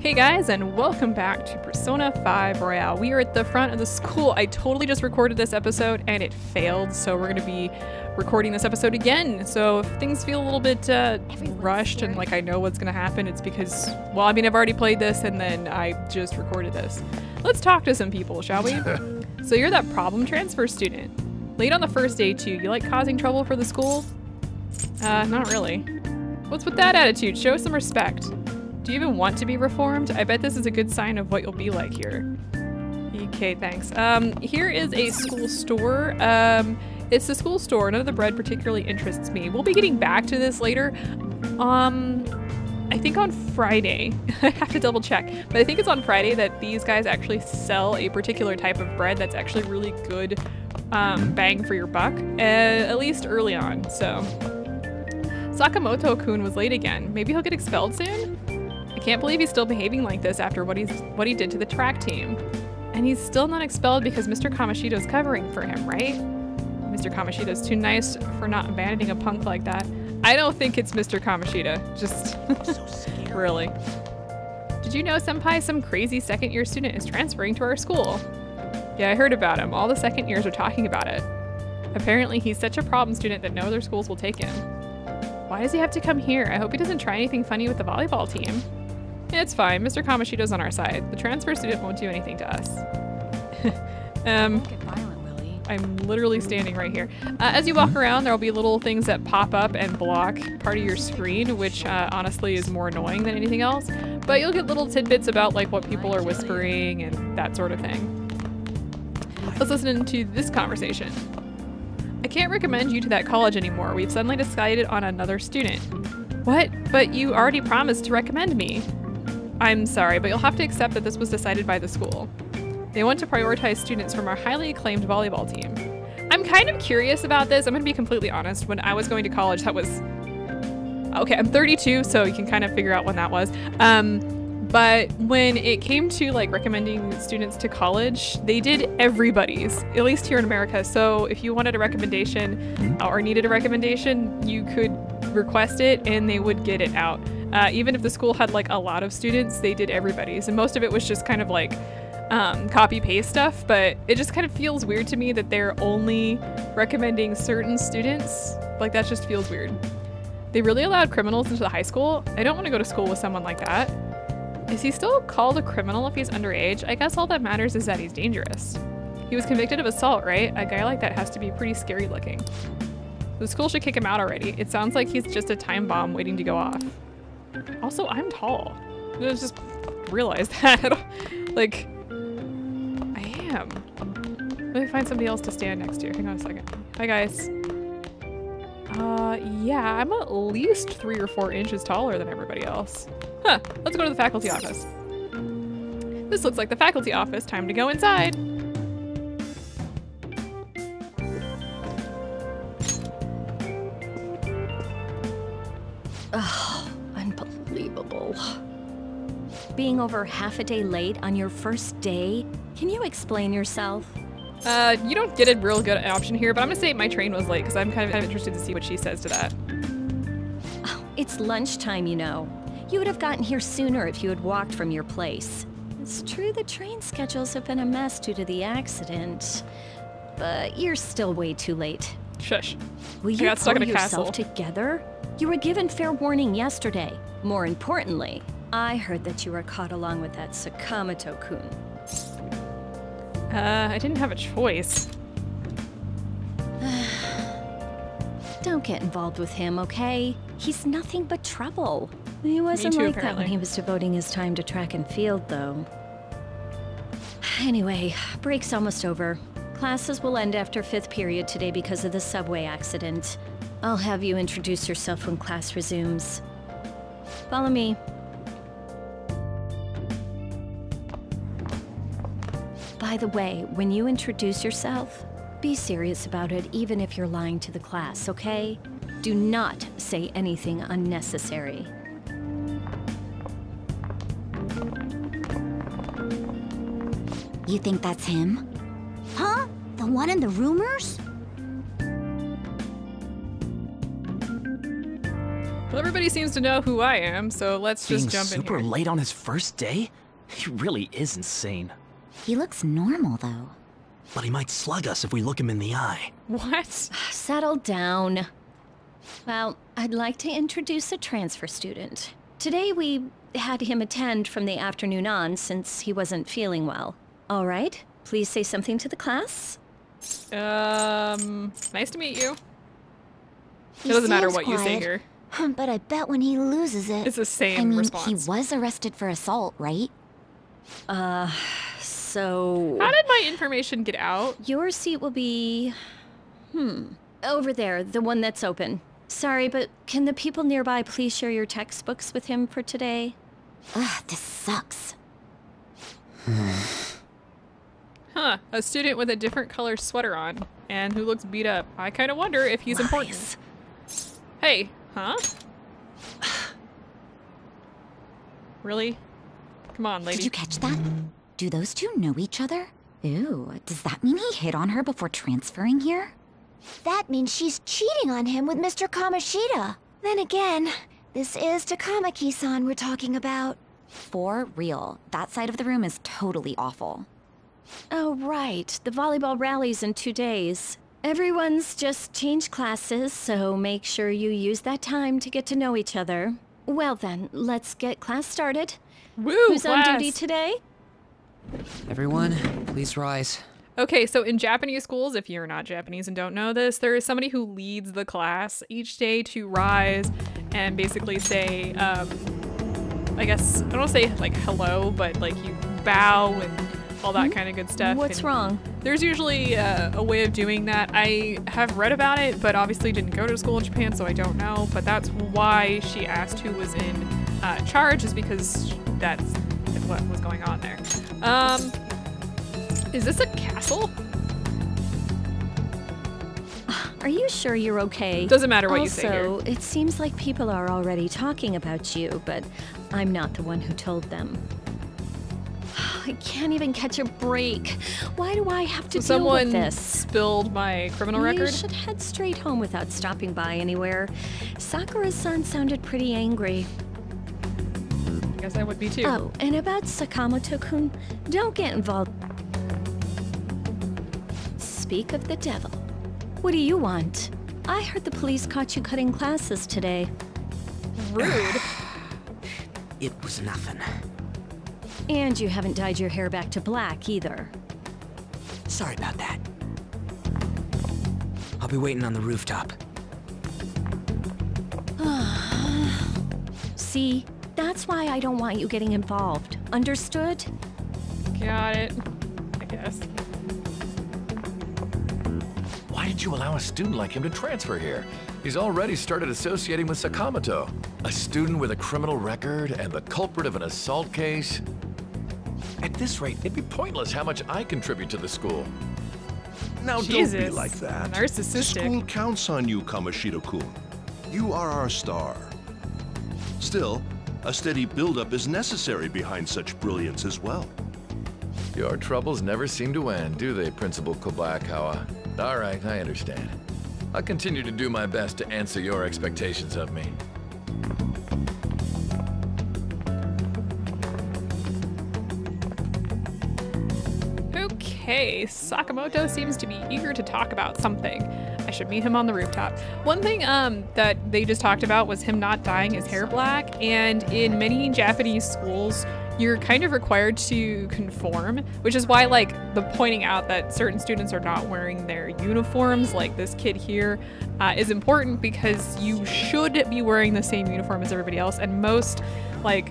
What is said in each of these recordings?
Hey guys, and welcome back to Persona 5 Royale. We are at the front of the school. I totally just recorded this episode and it failed, so we're going to be recording this episode again. So if things feel a little bit rushed and like I know what's going to happen, it's because, well, I mean, I've already played this and then I just recorded this. Let's talk to some people, shall we? So you're that problem transfer student. Late on the first day too. You like causing trouble for the school? Not really. What's with that attitude? Show some respect. Do you even want to be reformed? I bet this is a good sign of what you'll be like here. Okay, thanks. Here is a school store. It's a school store. None of the bread particularly interests me. We'll be getting back to this later. I think on Friday. I have to double check. But I think it's on Friday that these guys actually sell a particular type of bread that's actually really good bang for your buck. At least early on, so. Sakamoto-kun was late again. Maybe he'll get expelled soon? I can't believe he's still behaving like this after what he did to the track team. And he's still not expelled because Mr. Kamoshida's covering for him, right? Mr. Kamoshida's too nice for not abandoning a punk like that. I don't think it's Mr. Kamoshida. Just so really. Did you know, Senpai, some crazy second-year student is transferring to our school? Yeah, I heard about him. All the second years are talking about it. Apparently, he's such a problem student that no other schools will take him. Why does he have to come here? I hope he doesn't try anything funny with the volleyball team. It's fine. Mr. Kamoshida's on our side. The transfer student won't do anything to us. Don't get violent, Willie. I'm literally standing right here. As you walk around, there will be little things that pop up and block part of your screen, which honestly is more annoying than anything else. But you'll get little tidbits about like what people are whispering and that sort of thing. Let's listen to this conversation. I can't recommend you to that college anymore. We've suddenly decided on another student. What? But you already promised to recommend me. I'm sorry, but you'll have to accept that this was decided by the school. They want to prioritize students from our highly acclaimed volleyball team. I'm kind of curious about this. I'm going to be completely honest. When I was going to college, that was... Okay, I'm 32, so you can kind of figure out when that was. But when it came to like recommending students to college, they did everybody's, at least here in America. So if you wanted a recommendation or needed a recommendation, you could request it and they would get it out. Even if the school had like a lot of students, they did everybody's. And most of it was just kind of like copy paste stuff, but it just kind of feels weird to me that they're only recommending certain students. Like that just feels weird. They really allowed criminals into the high school? I don't want to go to school with someone like that. Is he still called a criminal if he's underage? I guess all that matters is that he's dangerous. He was convicted of assault, right? A guy like that has to be pretty scary looking. The school should kick him out already. It sounds like he's just a time bomb waiting to go off. Also, I'm tall. I just realized that. Like, I am. Let me find somebody else to stand next to. Hang on a second. Hi, guys. Yeah, I'm at least 3 or 4 inches taller than everybody else. Huh, let's go to the faculty office. This looks like the faculty office. Time to go inside. Oh, unbelievable. Being over half a day late on your first day? Can you explain yourself? You don't get a real good option here, but I'm gonna say my train was late because I'm kind of interested to see what she says to that. Oh, it's lunchtime, you know. You would have gotten here sooner if you had walked from your place. It's true the train schedules have been a mess due to the accident, but you're still way too late. Shush. Will you pull yourself together? You were given fair warning yesterday. More importantly, I heard that you were caught along with that Sakamoto-kun. I didn't have a choice. Don't get involved with him, okay? He's nothing but trouble. He wasn't like that when he was devoting his time to track and field, though. Anyway, break's almost over. Classes will end after 5th period today because of the subway accident. I'll have you introduce yourself when class resumes. Follow me. By the way, when you introduce yourself, be serious about it even if you're lying to the class, okay? Do not say anything unnecessary. You think that's him? Huh? The one in the rumors? everybody seems to know who I am, so let's just jump in here. Being super late on his first day? He really is insane. He looks normal, though. But he might slug us if we look him in the eye. What? Settle down. Well, I'd like to introduce a transfer student. Today we had him attend from the afternoon on since he wasn't feeling well. All right, please say something to the class. Nice to meet you. It doesn't matter what you say here. But I bet when he loses it... It's the same response. He was arrested for assault, right? So... How did my information get out? Your seat will be... over there, the one that's open. Sorry, but can the people nearby please share your textbooks with him for today? Ugh, this sucks. Huh, a student with a different color sweater on and who looks beat up. I kind of wonder if he's important. Hey, huh? Really? Come on, lady. Did you catch that? Do those two know each other? Ew, does that mean he hit on her before transferring here? That means she's cheating on him with Mr. Kamoshida. Then again, this is Takamaki-san we're talking about. For real, that side of the room is totally awful. Oh, right. The volleyball rally's in 2 days. Everyone's just changed classes, so make sure you use that time to get to know each other. Well then, let's get class started. Woo, Who's class. on duty today? Everyone, please rise. Okay, so in Japanese schools, if you're not Japanese and don't know this, there is somebody who leads the class each day to rise and basically say, I guess, I don't want to say like hello, but like you bow and all that kind of good stuff. What's wrong? There's usually a way of doing that. I have read about it, but obviously didn't go to school in Japan, so I don't know. But that's why she asked who was in charge, is because that's what was going on there. Is this a castle? Are you sure you're okay? Doesn't matter what you say here. Also, it seems like people are already talking about you, but I'm not the one who told them. I can't even catch a break. Why do I have to deal Someone with this? spilled my criminal record? You should head straight home without stopping by anywhere. Sakura-san sounded pretty angry. I guess I would be too. Oh, and about Sakamoto-kun, don't get involved. Speak of the devil. What do you want? I heard the police caught you cutting classes today. Rude. It was nothing. And you haven't dyed your hair back to black either. Sorry about that. I'll be waiting on the rooftop. See, that's why I don't want you getting involved. Understood? Got it. I guess. Why did you allow a student like him to transfer here? He's already started associating with Sakamoto. A student with a criminal record and the culprit of an assault case. At this rate, it'd be pointless how much I contribute to the school. Now Jesus, don't be like that. narcissistic. School counts on you, Kamoshida-kun. You are our star. Still, a steady buildup is necessary behind such brilliance as well. Your troubles never seem to end, do they, Principal Kobayakawa? All right, I understand. I'll continue to do my best to answer your expectations of me. Okay, Sakamoto seems to be eager to talk about something. I should meet him on the rooftop. One thing that they just talked about was him not dyeing his hair black, and in many Japanese schools, you're kind of required to conform, which is why like the pointing out that certain students are not wearing their uniforms, like this kid here, is important because you should be wearing the same uniform as everybody else, and most like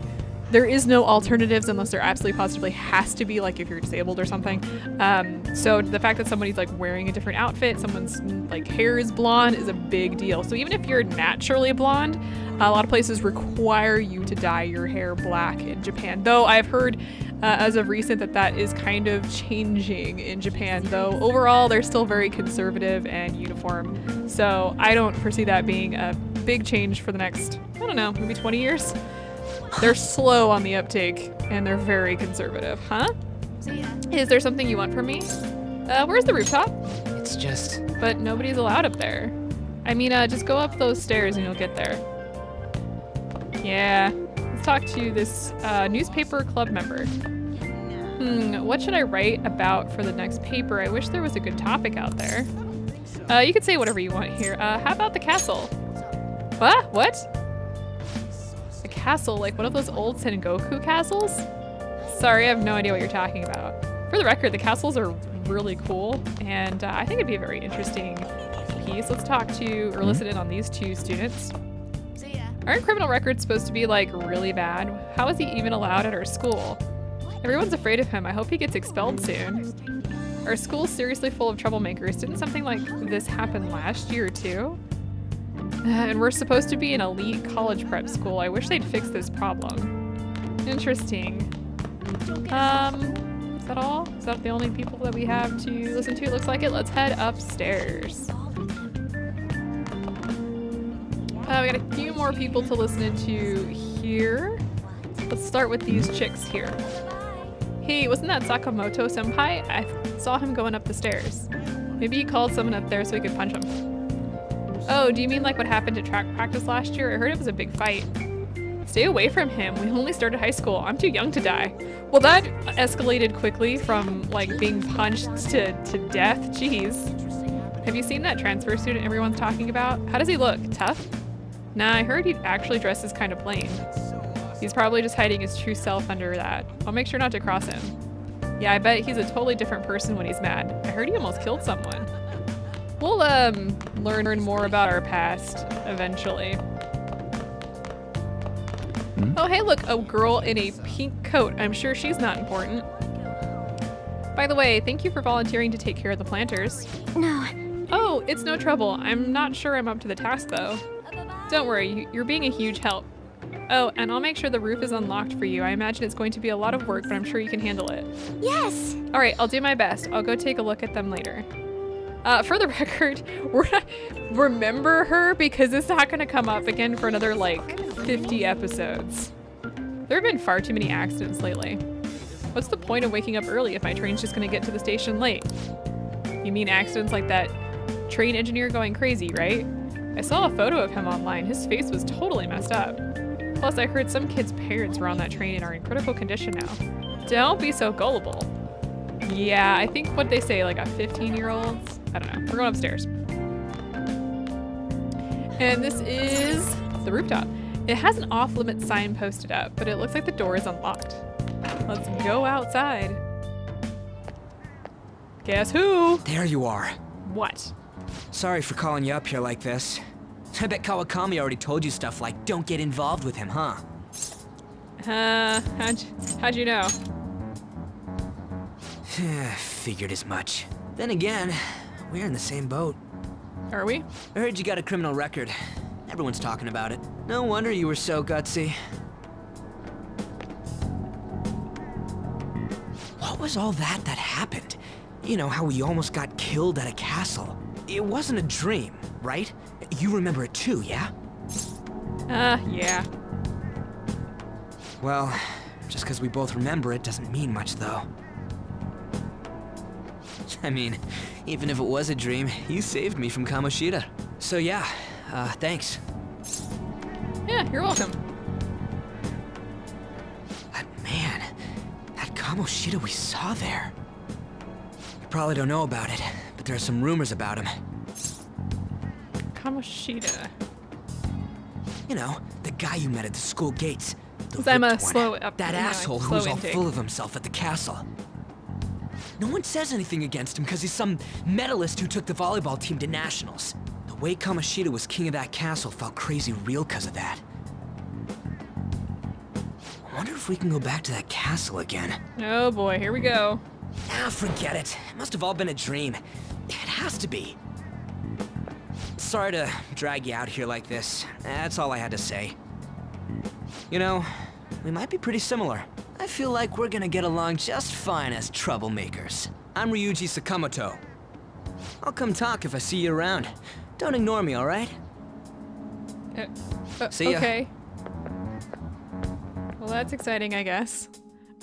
there is no alternatives unless there absolutely positively has to be, like if you're disabled or something. So the fact that somebody's like wearing a different outfit, someone's like hair is blonde, is a big deal. So even if you're naturally blonde, a lot of places require you to dye your hair black in Japan. Though I've heard as of recent that that is kind of changing in Japan, though overall they're still very conservative and uniform. So I don't foresee that being a big change for the next, I don't know, maybe 20 years. They're slow on the uptake, and they're very conservative. Huh? Is there something you want from me? Where's the rooftop? It's just... But nobody's allowed up there. I mean, just go up those stairs and you'll get there. Yeah. Let's talk to this newspaper club member. What should I write about for the next paper? I wish there was a good topic out there. You could say whatever you want here. How about the castle? What? A castle? Like one of those old Sengoku castles? Sorry, I have no idea what you're talking about. For the record, the castles are really cool, and I think it'd be a very interesting piece. Let's talk to, or listen in on these two students. Aren't criminal records supposed to be like really bad? How is he even allowed at our school? Everyone's afraid of him. I hope he gets expelled soon. Our school's seriously full of troublemakers. Didn't something like this happen last year too? And we're supposed to be an elite college prep school. I wish they'd fix this problem. Interesting. Is that all? Is that the only people that we have to listen to? Looks like it. Let's head upstairs. We got a few more people to listen into here. Let's start with these chicks here. Hey, wasn't that Sakamoto senpai? I saw him going up the stairs. Maybe he called someone up there so he could punch him. Oh, do you mean like what happened at track practice last year? I heard it was a big fight. Stay away from him. We only started high school. I'm too young to die. Well, that escalated quickly from like being punched to death. Jeez. Have you seen that transfer student everyone's talking about? How does he look? Tough? Nah, I heard he actually dresses kind of plain. He's probably just hiding his true self under that. I'll make sure not to cross him. Yeah, I bet he's a totally different person when he's mad. I heard he almost killed someone. We'll learn more about our past eventually. Oh, hey, look, a girl in a pink coat. I'm sure she's not important. By the way, thank you for volunteering to take care of the planters. No. Oh, it's no trouble. I'm not sure I'm up to the task though. Don't worry, you're being a huge help. Oh, and I'll make sure the roof is unlocked for you. I imagine it's going to be a lot of work, but I'm sure you can handle it. Yes. All right, I'll do my best. I'll go take a look at them later. For the record, we're not remember her because it's not going to come up again for another like 50 episodes. There have been far too many accidents lately. What's the point of waking up early if my train's just going to get to the station late? You mean accidents like that train engineer going crazy, right? I saw a photo of him online. His face was totally messed up. Plus, I heard some kids' parents were on that train and are in critical condition now. Don't be so gullible. Yeah, I think what they say, like a 15-year-old? I don't know. We're going upstairs. And this is the rooftop. It has an off-limits sign posted up, but it looks like the door is unlocked. Let's go outside. Guess who? There you are. What? Sorry for calling you up here like this. I bet Kawakami already told you stuff like, don't get involved with him, huh? How'd you know? Figured as much. Then again, we're in the same boat. Are we? I heard you got a criminal record. Everyone's talking about it. No wonder you were so gutsy. What was all that happened? You know, how we almost got killed at a castle. It wasn't a dream, right? You remember it too, yeah? Yeah. Well, just because we both remember it doesn't mean much, though. I mean, even if it was a dream, you saved me from Kamoshida. So yeah, thanks. Yeah, you're welcome. But man, that Kamoshida we saw there. You probably don't know about it, but there are some rumors about him. Kamoshida. You know, the guy you met at the school gates. Because I'm a slow up. That asshole who was all full of himself at the castle. No one says anything against him because he's some medalist who took the volleyball team to nationals. The way Kamoshida was king of that castle felt crazy real because of that. I wonder if we can go back to that castle again. Oh boy, here we go. Ah, forget it. It must have all been a dream. It has to be. Sorry to drag you out here like this. That's all I had to say. You know, we might be pretty similar. I feel like we're gonna get along just fine as troublemakers. I'm Ryuji Sakamoto. I'll come talk if I see you around. Don't ignore me, alright? See ya. Okay. Well, that's exciting, I guess.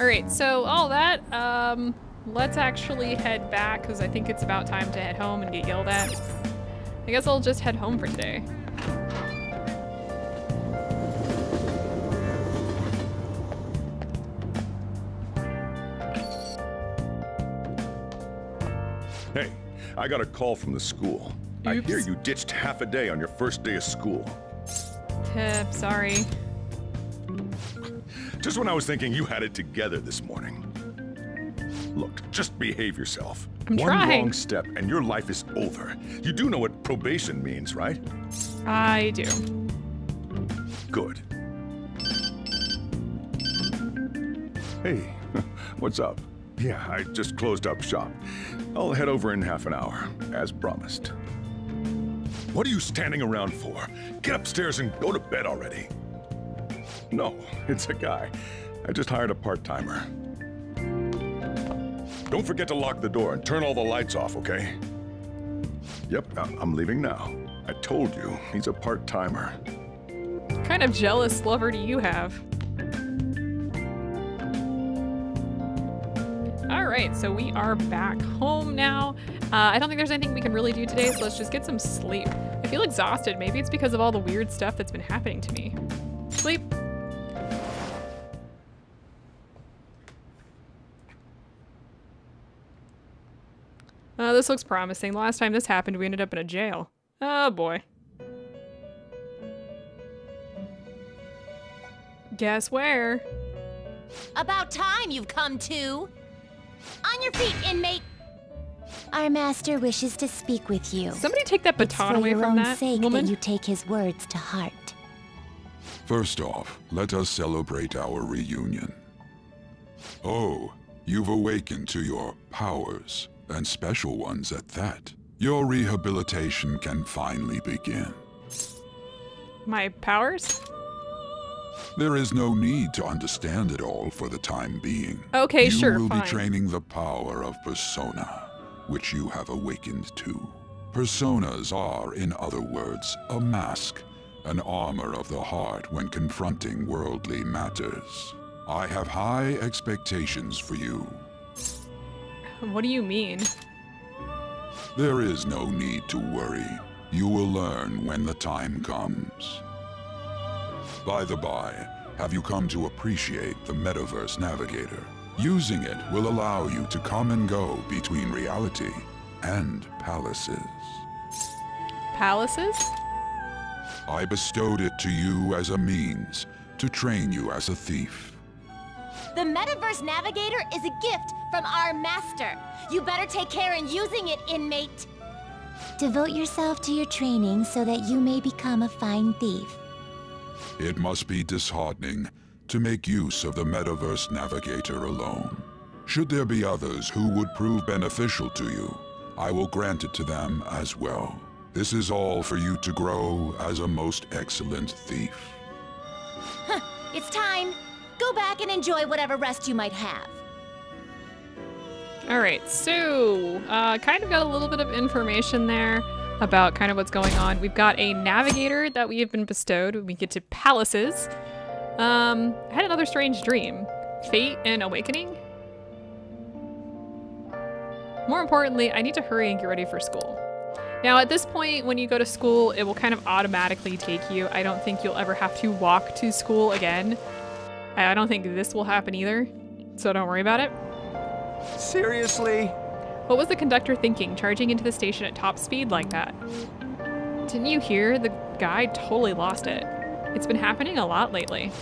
Alright, so all that, let's actually head back, because I think it's about time to head home and get yelled at. I guess I'll just head home for today. Hey, I got a call from the school. I Oops. hear you ditched half a day on your first day of school. Sorry. Just when I was thinking you had it together this morning. Look, just behave yourself. I'm One trying. wrong step and your life is over. You do know what probation means, right? I do. Good. Hey, what's up? Yeah, I just closed up shop. I'll head over in half an hour, as promised. What are you standing around for? Get upstairs and go to bed already. No, it's a guy. I just hired a part-timer. Don't forget to lock the door and turn all the lights off, okay? Yep, I'm leaving now. I told you, he's a part-timer. What kind of jealous lover do you have? Alright, so we are back home now. I don't think there's anything we can really do today, so let's just get some sleep. I feel exhausted. Maybe it's because of all the weird stuff that's been happening to me. Sleep. This looks promising. The last time this happened, we ended up in a jail. Oh boy. Guess where? About time you've come to. On your feet, inmate. Our master wishes to speak with you. Somebody take that baton away It's for your from own that sake woman. that you take his words to heart. First off, let us celebrate our reunion. Oh, you've awakened to your powers, and special ones at that. Your rehabilitation can finally begin. My powers? There is no need to understand it all for the time being. Okay, sure, You will fine. be training the power of persona, which you have awakened to. Personas are, in other words, a mask, an armor of the heart when confronting worldly matters. I have high expectations for you. What do you mean? There is no need to worry. You will learn when the time comes. By the by, have you come to appreciate the Metaverse Navigator? Using it will allow you to come and go between reality and palaces. Palaces? I bestowed it to you as a means to train you as a thief. The Metaverse Navigator is a gift from our master. You better take care in using it, inmate. Devote yourself to your training so that you may become a fine thief. It must be disheartening to make use of the Metaverse Navigator alone. Should there be others who would prove beneficial to you, I will grant it to them as well. This is all for you to grow as a most excellent thief. It's time. Go back and enjoy whatever rest you might have. Alright, so kind of got a little bit of information there about kind of what's going on. We've got a navigator that we have been bestowed when we get to palaces. I had another strange dream. Fate and awakening? More importantly, I need to hurry and get ready for school. Now at this point, when you go to school, it will kind of automatically take you. I don't think you'll ever have to walk to school again. I don't think this will happen either, so don't worry about it. Seriously? What was the conductor thinking, charging into the station at top speed like that? Didn't you hear? The guy totally lost it. It's been happening a lot lately.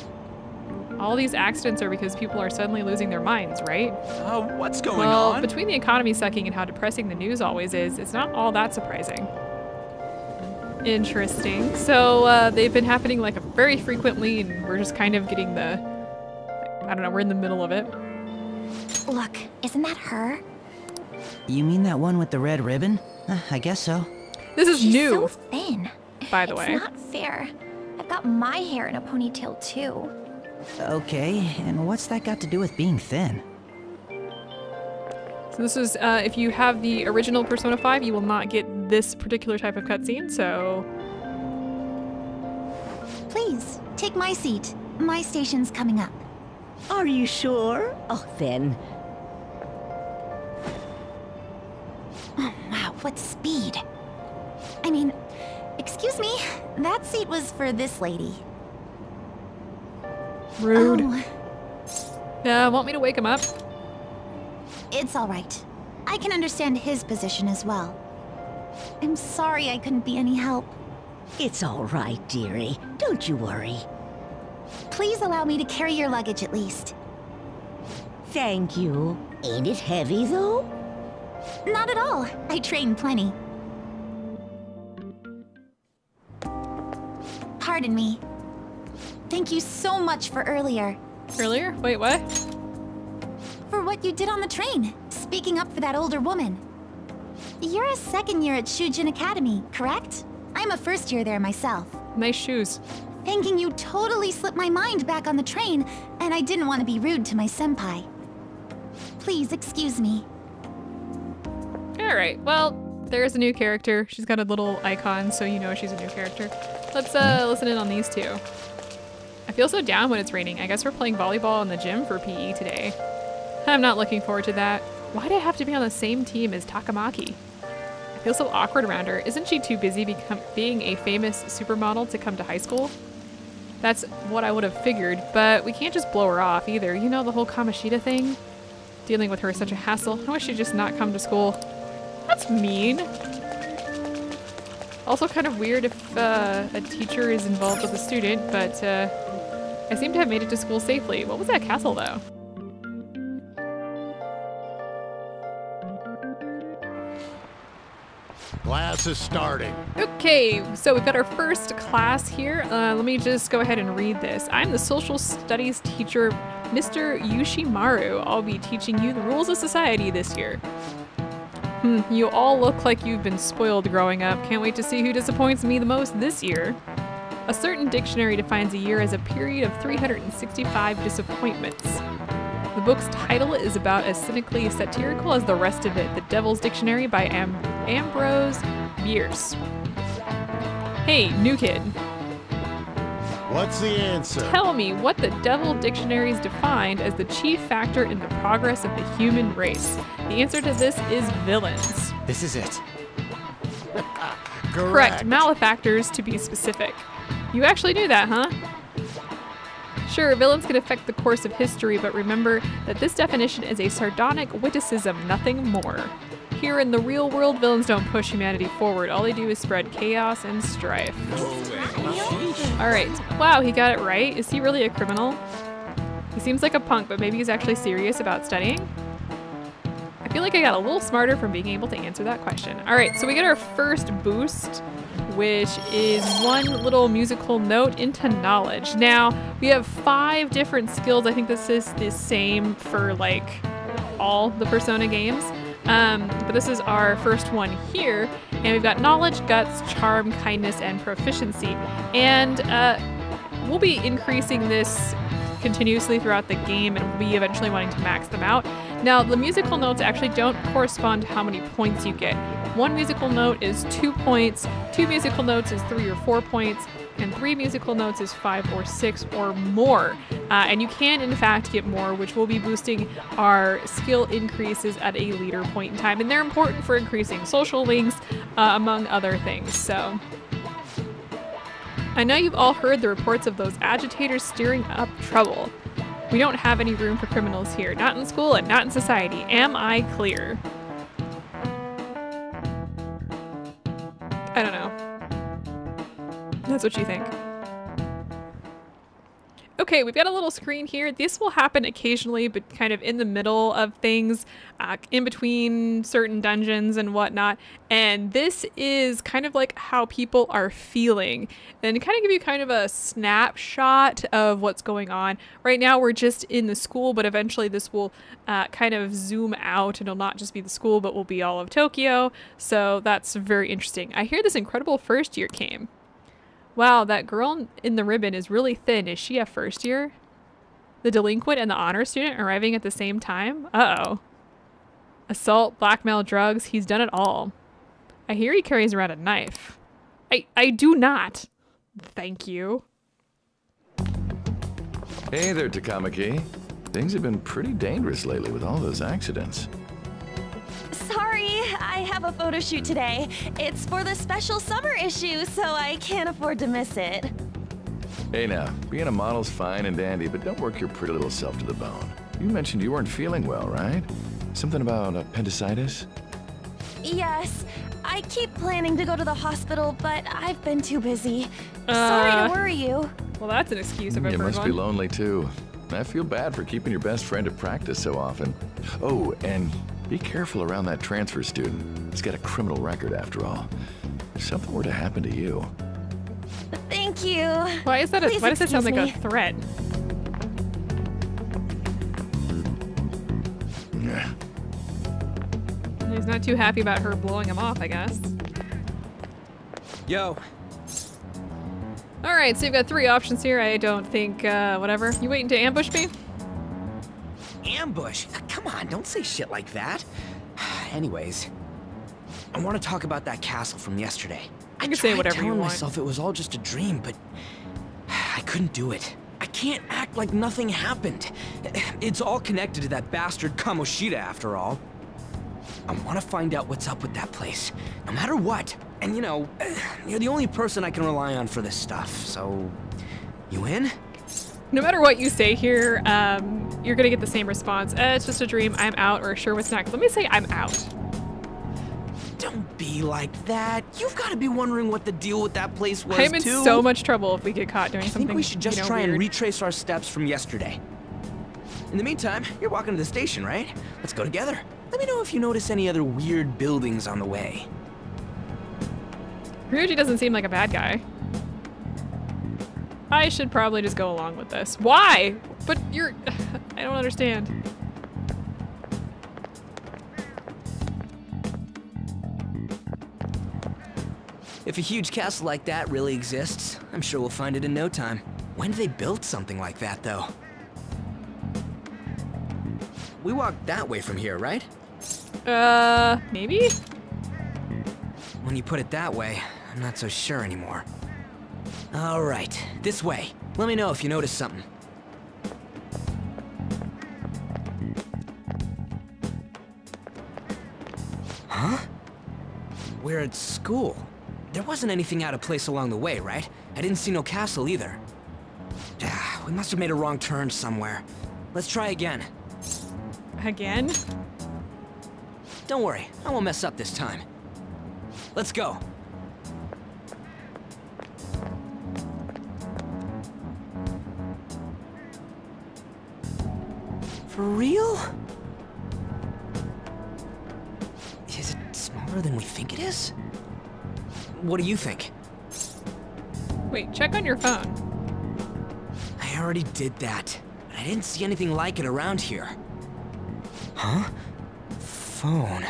All these accidents are because people are suddenly losing their minds, right? What's going Well, on? between the economy sucking and how depressing the news always is, it's not all that surprising. Interesting. So they've been happening like very frequently, and we're just kind of getting the, I don't know, we're in the middle of it. Look, isn't that her? You mean that one with the red ribbon? I guess so. This is She's new, so thin. by the way. It's not fair. I've got my hair in a ponytail too. Okay, and what's that got to do with being thin? So this is, if you have the original Persona 5, you will not get this particular type of cutscene, so... Please, take my seat. My station's coming up. Are you sure? Oh, then. Oh, wow, what speed. I mean, excuse me, that seat was for this lady. Rude. Oh, Want me to wake him up? it's all right. I can understand his position as well. I'm sorry I couldn't be any help. It's all right, dearie. Don't you worry. Please allow me to carry your luggage at least. Thank you. Ain't it heavy, though? Not at all. I train plenty. Pardon me. Thank you so much for earlier. Earlier? Wait, what? For what you did on the train, speaking up for that older woman. You're a second year at Shujin Academy, correct? I'm a first year there myself. Nice shoes. Thanking you totally slipped my mind back on the train, and I didn't want to be rude to my senpai. Please excuse me. Alright, well, there's a new character. She's got a little icon, so you know she's a new character. Let's listen in on these two. I feel so down when it's raining. I guess we're playing volleyball in the gym for PE today. I'm not looking forward to that. Why do I have to be on the same team as Takamaki? I feel so awkward around her. Isn't she too busy being a famous supermodel to come to high school? That's what I would have figured, but we can't just blow her off either. You know, the whole Kamoshida thing? Dealing with her is such a hassle. I wish she'd just not come to school. That's mean. Also kind of weird if a teacher is involved with a student, but I seem to have made it to school safely. What was that castle though? Class is starting. Okay, so we've got our first class here. Let me just go ahead and read this. I'm the social studies teacher, Mr. Yushimaru. I'll be teaching you the rules of society this year. You all look like you've been spoiled growing up. Can't wait to see who disappoints me the most this year. A certain dictionary defines a year as a period of 365 disappointments. The book's title is about as cynically satirical as the rest of it, The Devil's Dictionary by Ambrose Bierce. Hey, new kid. What's the answer? Tell me what the Devil Dictionary is defined as the chief factor in the progress of the human race. The answer to this is villains. This is it. Correct. Malefactors, to be specific. You actually knew that, huh? Sure, villains can affect the course of history, but remember that this definition is a sardonic witticism, nothing more. Here in the real world, villains don't push humanity forward. All they do is spread chaos and strife. Alright. Wow, he got it right. Is he really a criminal? He seems like a punk, but maybe he's actually serious about studying? I feel like I got a little smarter from being able to answer that question. Alright, so we get our first boost, which is one little musical note into knowledge. Now, we have 5 different skills. I think this is the same for like all the Persona games. But this is our first one here, and we've got knowledge, guts, charm, kindness, and proficiency. And we'll be increasing this continuously throughout the game, and we'll be eventually wanting to max them out. Now, the musical notes actually don't correspond to how many points you get. 1 musical note is 2 points, 2 musical notes is 3 or 4 points, and 3 musical notes is 5 or 6 or more. And you can, in fact, get more, which will be boosting our skill increases at a later point in time. And they're important for increasing social links, among other things. So, I know you've all heard the reports of those agitators stirring up trouble. We don't have any room for criminals here, not in school and not in society. Am I clear? I don't know. That's what you think. Okay, we've got a little screen here. This will happen occasionally, but kind of in the middle of things, in between certain dungeons and whatnot. And this is kind of like how people are feeling, and kind of give you kind of a snapshot of what's going on. Right now, we're just in the school, but eventually this will kind of zoom out, and it'll not just be the school, but will be all of Tokyo. So that's very interesting. I hear this incredible first year came. Wow, that girl in the ribbon is really thin. Is she a first year? The delinquent and the honor student arriving at the same time? Uh-oh. Assault, blackmail, drugs, he's done it all. I hear he carries around a knife. I do not. Thank you. Hey there, Takamaki. Things have been pretty dangerous lately with all those accidents. Sorry, I have a photo shoot today. It's for the special summer issue, so I can't afford to miss it. Hey now, being a model's fine and dandy, but don't work your pretty little self to the bone. You mentioned you weren't feeling well, right? Something about appendicitis? Yes, I keep planning to go to the hospital, but I've been too busy. Sorry to worry you. Well, that's an excuse if I've You heard must one. be lonely too. I feel bad for keeping your best friend at practice so often. Oh, and be careful around that transfer student. He's got a criminal record after all. If something were to happen to you. Thank you. Why is that? Why does that sound like a threat? Yeah. He's not too happy about her blowing him off, I guess. Yo. All right, so you've got 3 options here. I don't think, whatever. You waiting to ambush me? Ambush? Come on, don't say shit like that. Anyways, I want to talk about that castle from yesterday. You can say whatever you want. I tried telling myself it was all just a dream, but I couldn't do it. I can't act like nothing happened. It's all connected to that bastard Kamoshida, after all. I want to find out what's up with that place, no matter what. And you know, you're the only person I can rely on for this stuff, so... You in? No matter what you say here, you're gonna get the same response. It's just a dream, I'm out, or sure, what's next? Let me say I'm out. Don't be like that. You've got to be wondering what the deal with that place was, I'm in too. so much trouble if we get caught doing something, I think we should just try weird. and retrace our steps from yesterday. In the meantime, you're walking to the station, right? Let's go together. Let me know if you notice any other weird buildings on the way. Ryuji doesn't seem like a bad guy. I should probably just go along with this. Why? But you're... I don't understand. If a huge castle like that really exists, I'm sure we'll find it in no time. When did they build something like that, though? We walked that way from here, right? Maybe? When you put it that way, I'm not so sure anymore. All right, this way. Let me know if you notice something. Huh? We're at school. There wasn't anything out of place along the way, right? I didn't see no castle either. We must have made a wrong turn somewhere. Let's try again. Again? Don't worry, I won't mess up this time. Let's go. For real? Is it smaller than we think it is? What do you think? Wait, check on your phone. I already did that. But I didn't see anything like it around here. Huh? Phone.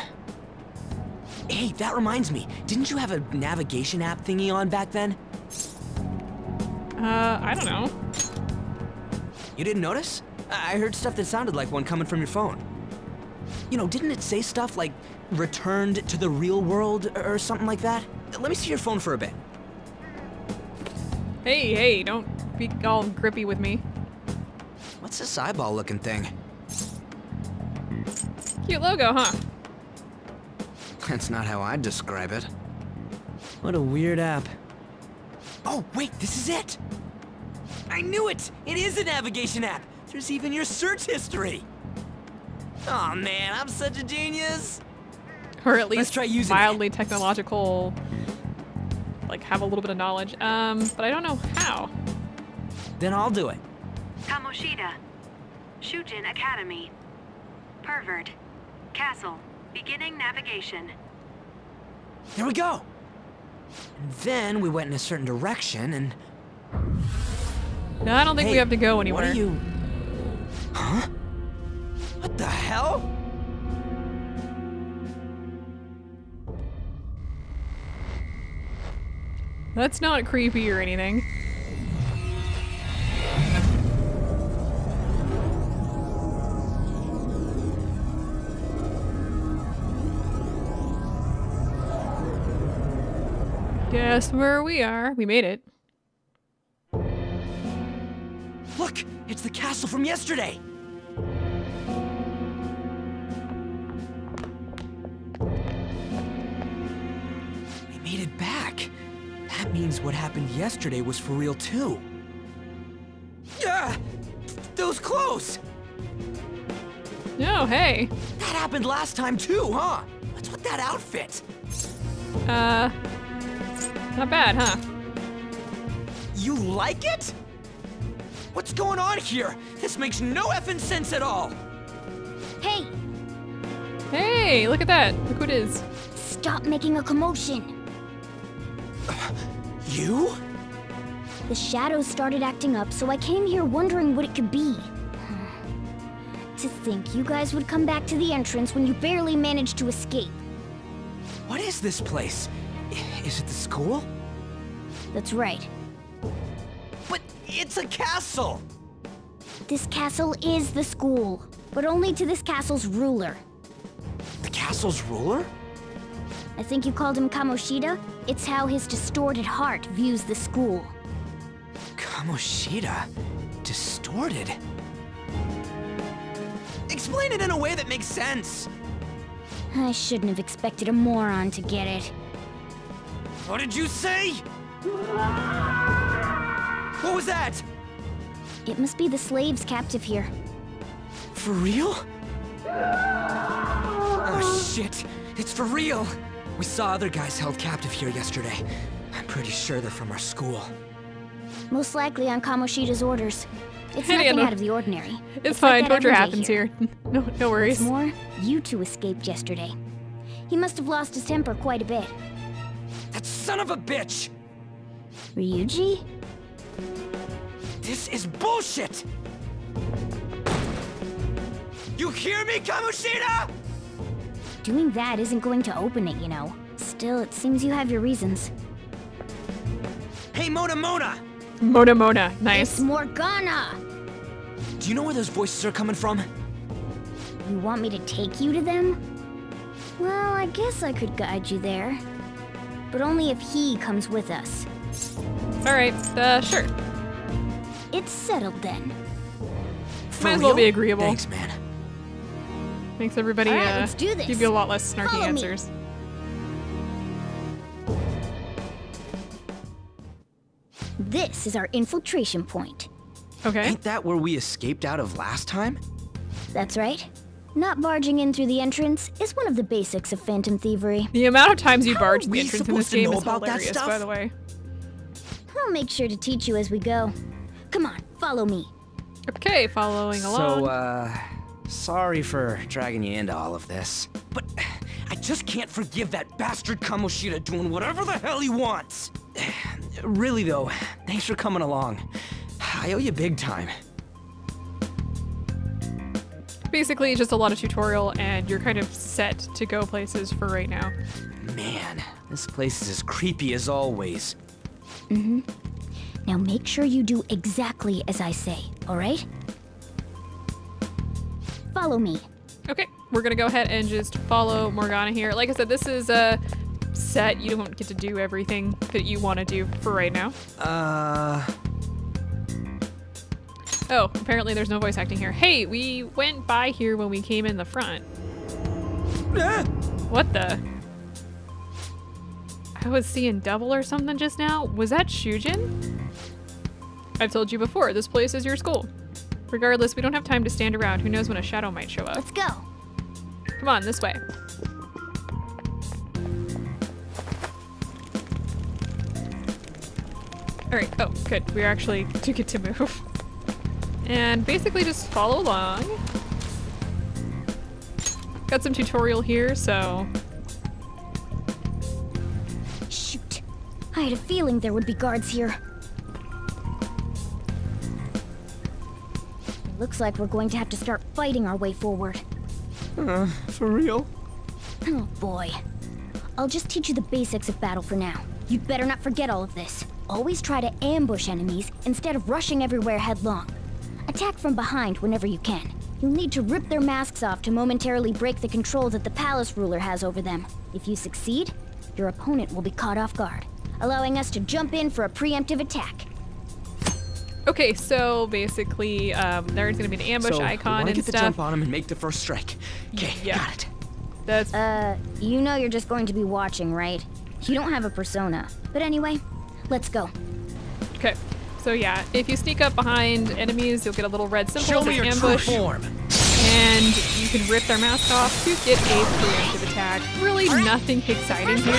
Hey, that reminds me. Didn't you have a navigation app thingy on back then? I don't know. You didn't notice? I heard stuff that sounded like one coming from your phone. You know, didn't it say stuff like returned to the real world or something like that? Let me see your phone for a bit. Hey, don't be all grippy with me. What's this eyeball-looking thing? Cute logo, huh? That's not how I'd describe it. What a weird app. Oh, wait, this is it! I knew it! It is a navigation app! There's even your search history! Oh man, I'm such a genius! Or at least Let's try using mildly technological, like have a little bit of knowledge. But I don't know how. Then I'll do it. Kamoshida. Shujin Academy. Pervert. Castle. Beginning navigation. Here we go! And then we went in a certain direction and... No, I don't think we have to go anywhere. What are you... Huh? What the hell? That's not creepy or anything. Guess where we are. We made it. Look! It's the castle from yesterday! We made it back. That means what happened yesterday was for real too. Ah! Those clothes! Oh, hey. That happened last time too, huh? What's with that outfit? Not bad, huh? You like it? What's going on here? This makes no effing sense at all. Hey, Hey, look at that. Look who it is. stop making a commotion. You? The shadows started acting up, so I came here wondering what it could be. To think you guys would come back to the entrance when you barely managed to escape. What is this place? Is it the school? That's right. But it's a castle! This castle is the school, but only to this castle's ruler. The castle's ruler? I think you called him Kamoshida? It's how his distorted heart views the school. Kamoshida? Distorted? Explain it in a way that makes sense. I shouldn't have expected a moron to get it. What did you say? What was that? It must be the slaves captive here. For real? Oh shit, it's for real. We saw other guys held captive here yesterday. I'm pretty sure they're from our school. Most likely on Kamoshida's orders. It's Hey, nothing no. out of the ordinary. It's like fine. that Torture every day happens here. No worries. What's more, you two escaped yesterday. He must have lost his temper quite a bit. That son of a bitch! Ryuji? This is bullshit! You hear me, Kamoshida? Doing that isn't going to open it, you know. Still, it seems you have your reasons. Hey, Mona Mona! Mona. Nice. It's Morgana! Do you know where those voices are coming from? You want me to take you to them? Well, I guess I could guide you there. But only if he comes with us. Alright, sure. It's settled then. For Might as well real? be agreeable. Thanks, man. Makes everybody All right, let's do this. give you a lot less snarky Follow me. answers. This is our infiltration point. Okay. Ain't that where we escaped out of last time? That's right. Not barging in through the entrance is one of the basics of phantom thievery. The amount of times you How barge are the we entrance in this supposed to game know is about that hilarious, stuff? by the way. I'll make sure to teach you as we go. Come on, follow me. Okay, following along. So, sorry for dragging you into all of this. But I just can't forgive that bastard Kamoshida doing whatever the hell he wants. Really though, thanks for coming along. I owe you big time. Basically, it's just a lot of tutorial, and you're kind of set to go places for right now. Man, this place is as creepy as always. Mm-hmm. Now make sure you do exactly as I say, all right? Follow me. Okay, we're gonna go ahead and just follow Morgana here. Like I said, this is a set. You don't get to do everything that you want to do for right now. Oh, apparently there's no voice acting here. Hey, we went by here when we came in the front. What the? I was seeing double or something just now. Was that Shujin? I've told you before, this place is your school. Regardless, we don't have time to stand around. Who knows when a shadow might show up. Let's go. Come on, this way. Alright, oh, good. We actually do get to move. And basically just follow along. Got some tutorial here, so... Shoot. I had a feeling there would be guards here. It looks like we're going to have to start fighting our way forward. For real? Oh boy. I'll just teach you the basics of battle for now. You'd better not forget all of this. Always try to ambush enemies instead of rushing everywhere headlong. Attack from behind whenever you can. You'll need to rip their masks off to momentarily break the control that the palace ruler has over them. If you succeed, your opponent will be caught off guard, allowing us to jump in for a preemptive attack. Okay, so basically, there's gonna be an ambush icon we and get the stuff. jump on him and make the first strike. Okay, Yeah. got it. That's You know you're just going to be watching, right? You don't have a persona. But anyway, let's go. okay. So yeah, if you sneak up behind enemies, you'll get a little red symbol Show that me says your true ambush, form. and you can rip their mask off to get a preemptive attack. Really nothing exciting here.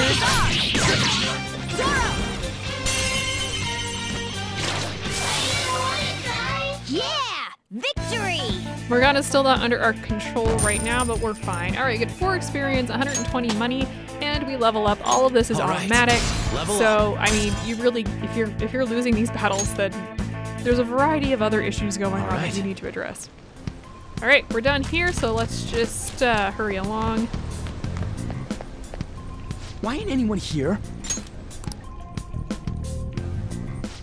Yeah! Victory! Morgana's still not under our control right now, but we're fine. All right, get 4 experience, 120 money, and we level up. All of this is automatic. So, I mean, you really, if you're losing these battles, then there's a variety of other issues going on that you need to address. All right, we're done here, so let's just hurry along. Why ain't anyone here?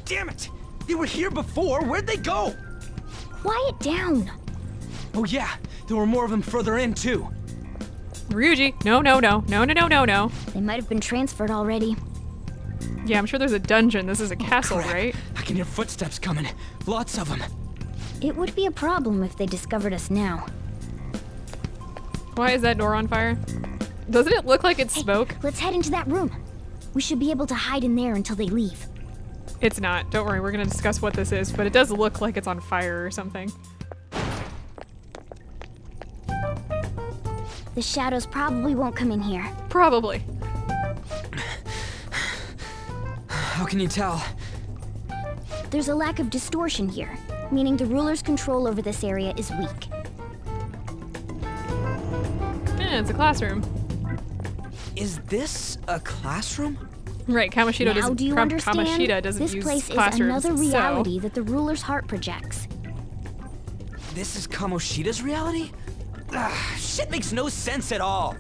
Damn it! They were here before. Where'd they go? Quiet down. Oh yeah, there were more of them further in too. Ryuji, no. They might have been transferred already. Yeah, I'm sure there's a dungeon. This is a castle, right? I can hear footsteps coming. Lots of them. It would be a problem if they discovered us now. Why is that door on fire? Doesn't it look like it's smoke? Let's head into that room. We should be able to hide in there until they leave. It's not. Don't worry, we're gonna discuss what this is, but it does look like it's on fire or something. The shadows probably won't come in here. Probably. How can you tell? There's a lack of distortion here, meaning the ruler's control over this area is weak. Yeah, it's a classroom. Is this a classroom? Right, Kamoshida now, do you understand? Kamoshida doesn't this use place classrooms, is another reality that the ruler's heart projects. This is Kamoshida's reality? Shit makes no sense at all.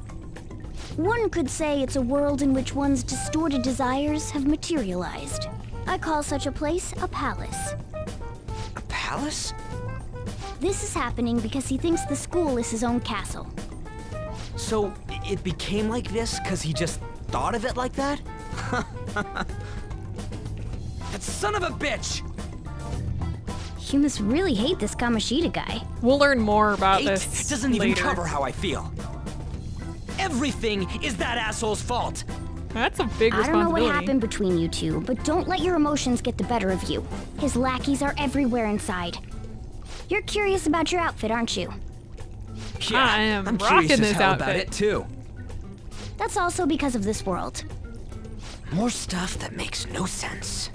One could say it's a world in which one's distorted desires have materialized. I call such a place a palace. A palace? This is happening because he thinks the school is his own castle. So, it became like this because he just thought of it like that? That son of a bitch! You must really hate this Kamoshida guy. We'll learn more about this It doesn't even later. cover how I feel. Everything is that asshole's fault. That's a big responsibility. I don't know what happened between you two, but don't let your emotions get the better of you. His lackeys are everywhere inside. You're curious about your outfit, aren't you? Yeah, I am I'm rocking curious as this hell outfit. about it too. That's also because of this world. More stuff that makes no sense.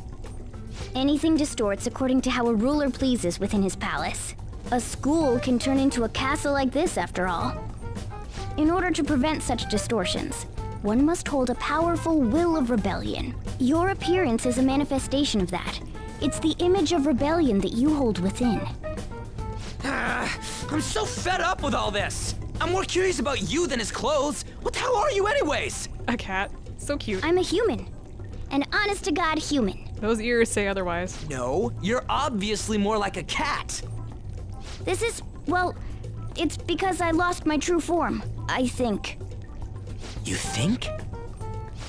Anything distorts according to how a ruler pleases within his palace. A school can turn into a castle like this, after all. In order to prevent such distortions, one must hold a powerful will of rebellion. Your appearance is a manifestation of that. It's the image of rebellion that you hold within. I'm so fed up with all this. I'm more curious about you than his clothes. What the hell are you anyways? A cat. So cute. I'm a human. An honest-to-God human. Those ears say otherwise. No, you're obviously more like a cat. This is, well, it's because I lost my true form, I think. You think?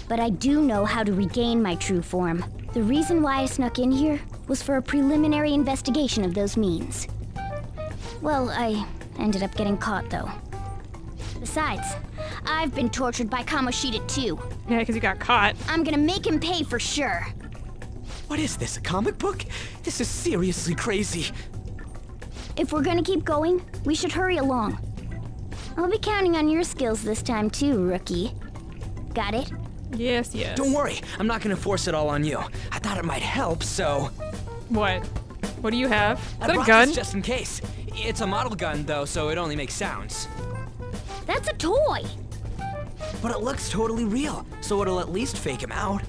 But I do know how to regain my true form. The reason why I snuck in here was for a preliminary investigation of those means. Well, I ended up getting caught, though. Besides, I've been tortured by Kamoshida too. Yeah, because you got caught. I'm gonna make him pay for sure. What is this, a comic book? This is seriously crazy. If we're gonna keep going, we should hurry along. I'll be counting on your skills this time too, rookie. Got it? Yes, yes. Don't worry, I'm not gonna force it all on you. I thought it might help, so... What? What do you have? Is I that a brought gun? this just in case. It's a model gun, though, so it only makes sounds. That's a toy! But it looks totally real, so it'll at least fake him out.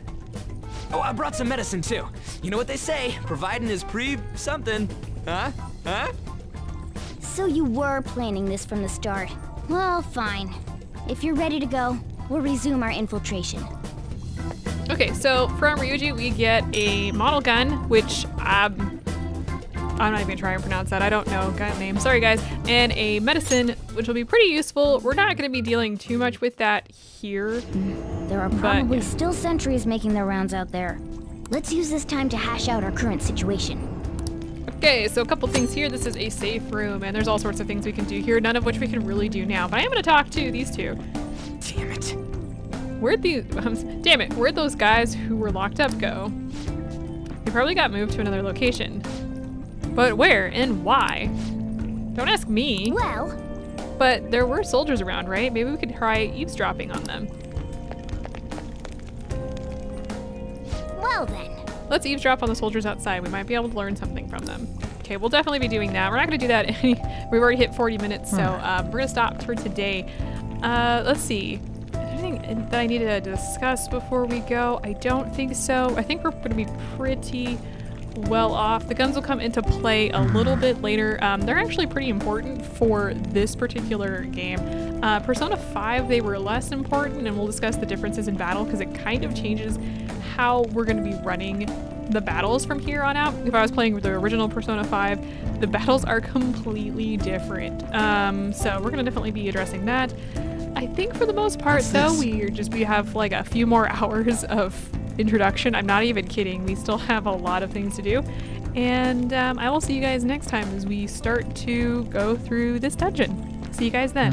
Oh, I brought some medicine, too. You know what they say, providing is something. Huh? Huh? So you were planning this from the start. Well, fine. If you're ready to go, we'll resume our infiltration. Okay, so from Ryuji we get a model gun, which I'm not even gonna try and pronounce that. I don't know gun name. Sorry guys. And a medicine, which will be pretty useful. We're not gonna be dealing too much with that here. There are probably still sentries making their rounds out there. Let's use this time to hash out our current situation. Okay, so a couple things here. This is a safe room, and there's all sorts of things we can do here, none of which we can really do now. But I am gonna talk to these two. Damn it. Where'd those guys who were locked up go? They probably got moved to another location. But where and why? Don't ask me. Well, But there were soldiers around, right? Maybe we could try eavesdropping on them. Well then. Let's eavesdrop on the soldiers outside. We might be able to learn something from them. Okay, we'll definitely be doing that. We're not gonna do that. We've already hit 40 minutes, so we're gonna stop for today. Let's see. Anything that I need to discuss before we go? I don't think so. I think we're gonna be pretty well off. The guns will come into play a little bit later. They're actually pretty important for this particular game. Persona 5, they were less important, and we'll discuss the differences in battle because it kind of changes how we're going to be running the battles from here on out. If I was playing with the original Persona 5, the battles are completely different. So we're going to definitely be addressing that. I think for the most part, though, we have like a few more hours of introduction. I'm not even kidding. We still have a lot of things to do. And I will see you guys next time as we start to go through this dungeon. See you guys then.